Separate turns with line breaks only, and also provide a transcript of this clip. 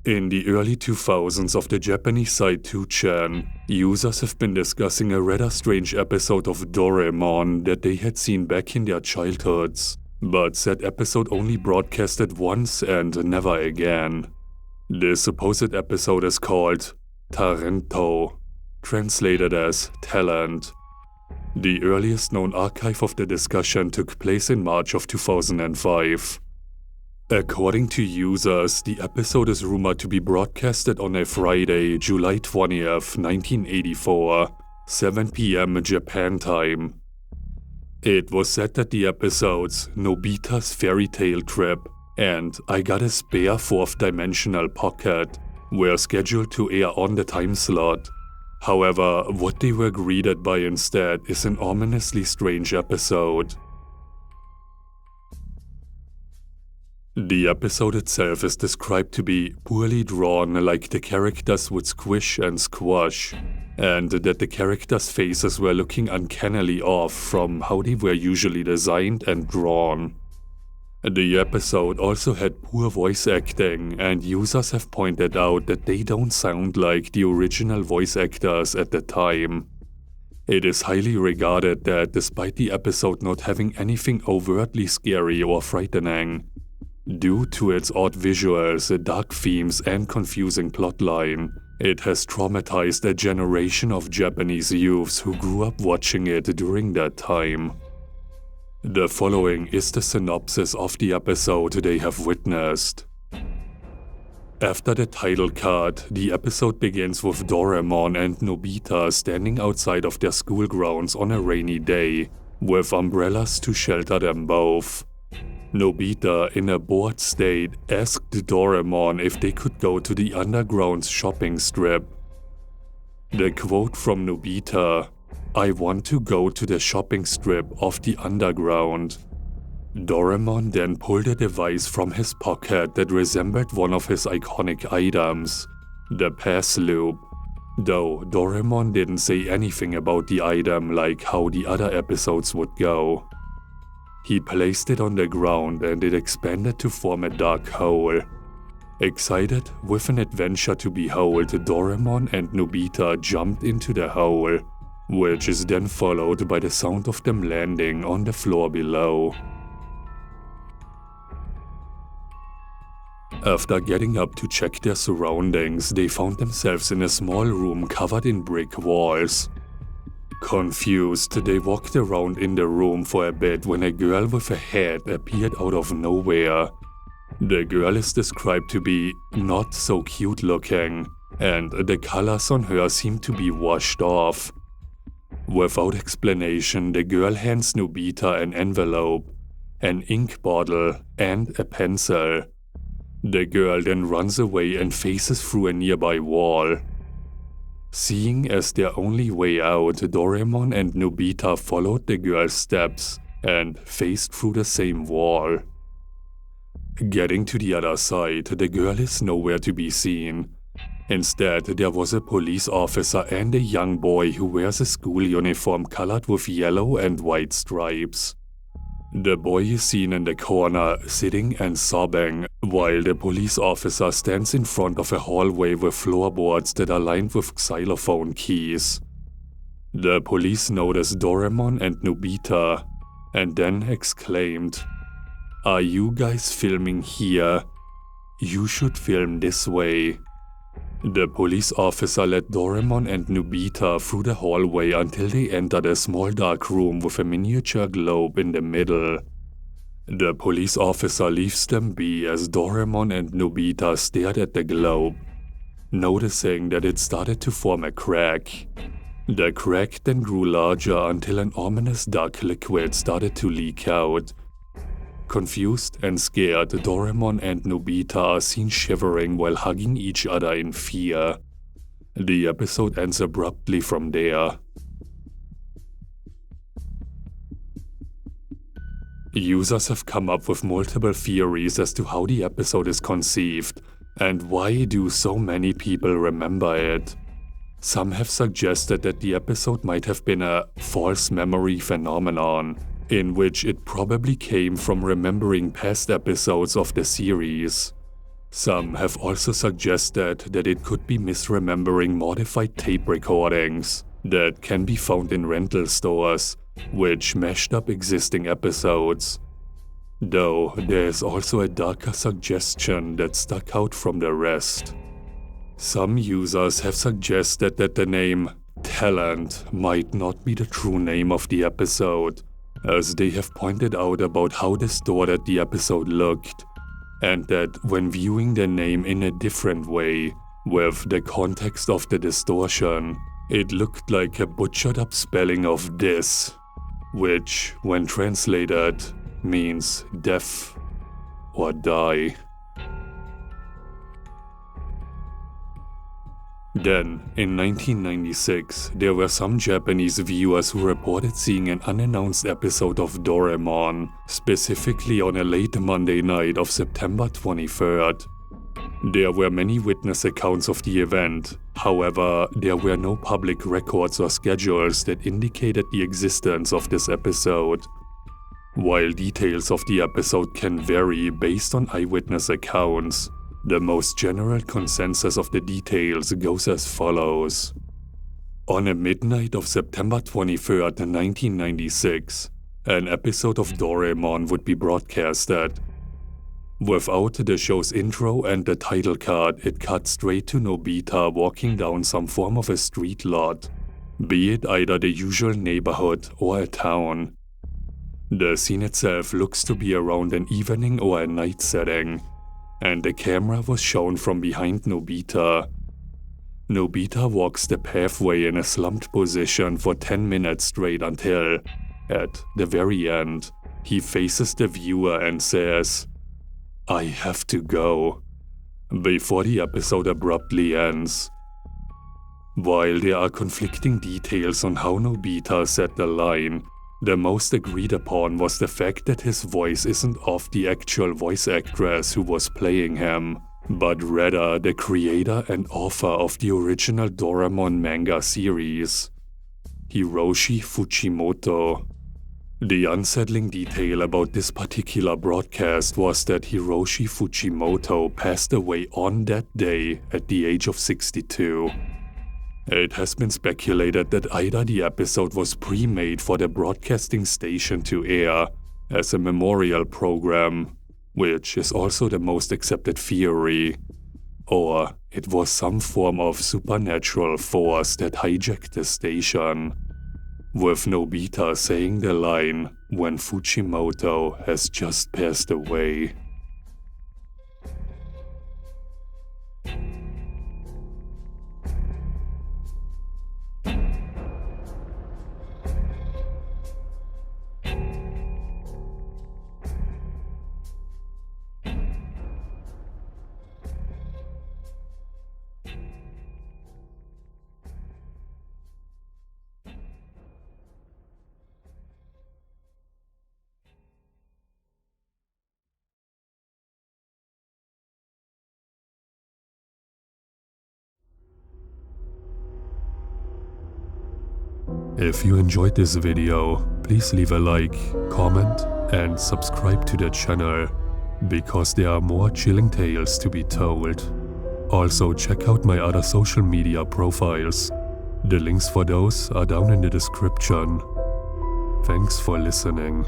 In the early 2000s of the Japanese site 2chan, users have been discussing a rather strange episode of Doraemon that they had seen back in their childhoods, but said episode only broadcasted once and never again. The supposed episode is called Talent, translated as talent. The earliest known archive of the discussion took place in March of 2005. According to users, the episode is rumored to be broadcasted on a Friday, July 20th, 1984, 7 p.m. Japan time. It was said that the episodes Nobita's Fairy Tale Trip and I Got a Spare Fourth Dimensional Pocket were scheduled to air on the time slot. However, what they were greeted by instead is an ominously strange episode. The episode itself is described to be poorly drawn, like the characters would squish and squash, and that the characters' faces were looking uncannily off from how they were usually designed and drawn. The episode also had poor voice acting, and users have pointed out that they don't sound like the original voice actors at the time. It is highly regarded that despite the episode not having anything overtly scary or frightening, due to its odd visuals, dark themes, and confusing plotline, it has traumatized a generation of Japanese youths who grew up watching it during that time. The following is the synopsis of the episode they have witnessed. After the title card, the episode begins with Doraemon and Nobita standing outside of their school grounds on a rainy day, with umbrellas to shelter them both. Nobita, in a bored state, asked Doraemon if they could go to the underground shopping strip. The quote from Nobita, "I want to go to the shopping strip of the underground." Doraemon then pulled a device from his pocket that resembled one of his iconic items, the pass loop, though Doraemon didn't say anything about the item like how the other episodes would go. He placed it on the ground and it expanded to form a dark hole. Excited with an adventure to behold, Doraemon and Nobita jumped into the hole, which is then followed by the sound of them landing on the floor below. After getting up to check their surroundings, they found themselves in a small room covered in brick walls. Confused, they walked around in the room for a bit when a girl with a head appeared out of nowhere. The girl is described to be not so cute looking, and the colors on her seem to be washed off. Without explanation, the girl hands Nobita an envelope, an ink bottle, and a pencil. The girl then runs away and faces through a nearby wall. Seeing as their only way out, Doraemon and Nobita followed the girl's steps and faced through the same wall. Getting to the other side, the girl is nowhere to be seen. Instead, there was a police officer and a young boy who wears a school uniform colored with yellow and white stripes. The boy is seen in the corner, sitting and sobbing, while the police officer stands in front of a hallway with floorboards that are lined with xylophone keys. The police notice Doraemon and Nobita, and then exclaimed, "Are you guys filming here? You should film this way." The police officer led Doraemon and Nobita through the hallway until they entered a small dark room with a miniature globe in the middle. The police officer leaves them be as Doraemon and Nobita stared at the globe, noticing that it started to form a crack. The crack then grew larger until an ominous dark liquid started to leak out. Confused and scared, Doraemon and Nobita are seen shivering while hugging each other in fear. The episode ends abruptly from there. Users have come up with multiple theories as to how the episode is conceived, and why do so many people remember it. Some have suggested that the episode might have been a false memory phenomenon, in which it probably came from remembering past episodes of the series. Some have also suggested that it could be misremembering modified tape recordings that can be found in rental stores, which mashed up existing episodes. Though there is also a darker suggestion that stuck out from the rest. Some users have suggested that the name Talent might not be the true name of the episode, as they have pointed out about how distorted the episode looked, and that when viewing the name in a different way, with the context of the distortion, it looked like a butchered up spelling of this, which, when translated, means death or die. Then, in 1996, there were some Japanese viewers who reported seeing an unannounced episode of Doraemon, specifically on a late Monday night of September 23rd. There were many witness accounts of the event, however, there were no public records or schedules that indicated the existence of this episode. While details of the episode can vary based on eyewitness accounts, the most general consensus of the details goes as follows. On a midnight of September 23rd, 1996, an episode of Doraemon would be broadcasted. Without the show's intro and the title card, it cuts straight to Nobita walking down some form of a street lot, be it either the usual neighborhood or a town. The scene itself looks to be around an evening or a night setting, and the camera was shown from behind Nobita. Nobita walks the pathway in a slumped position for 10 minutes straight until, at the very end, he faces the viewer and says, "I have to go," before the episode abruptly ends. While there are conflicting details on how Nobita said the line, the most agreed upon was the fact that his voice isn't of the actual voice actress who was playing him, but rather the creator and author of the original Doraemon manga series, Hiroshi Fujimoto. The unsettling detail about this particular broadcast was that Hiroshi Fujimoto passed away on that day at the age of 62. It has been speculated that either the episode was pre-made for the broadcasting station to air as a memorial program, which is also the most accepted theory, or it was some form of supernatural force that hijacked the station, with Nobita saying the line when Fujimoto has just passed away. If you enjoyed this video, please leave a like, comment, and subscribe to the channel, because there are more chilling tales to be told. Also check out my other social media profiles. The links for those are down in the description. Thanks for listening.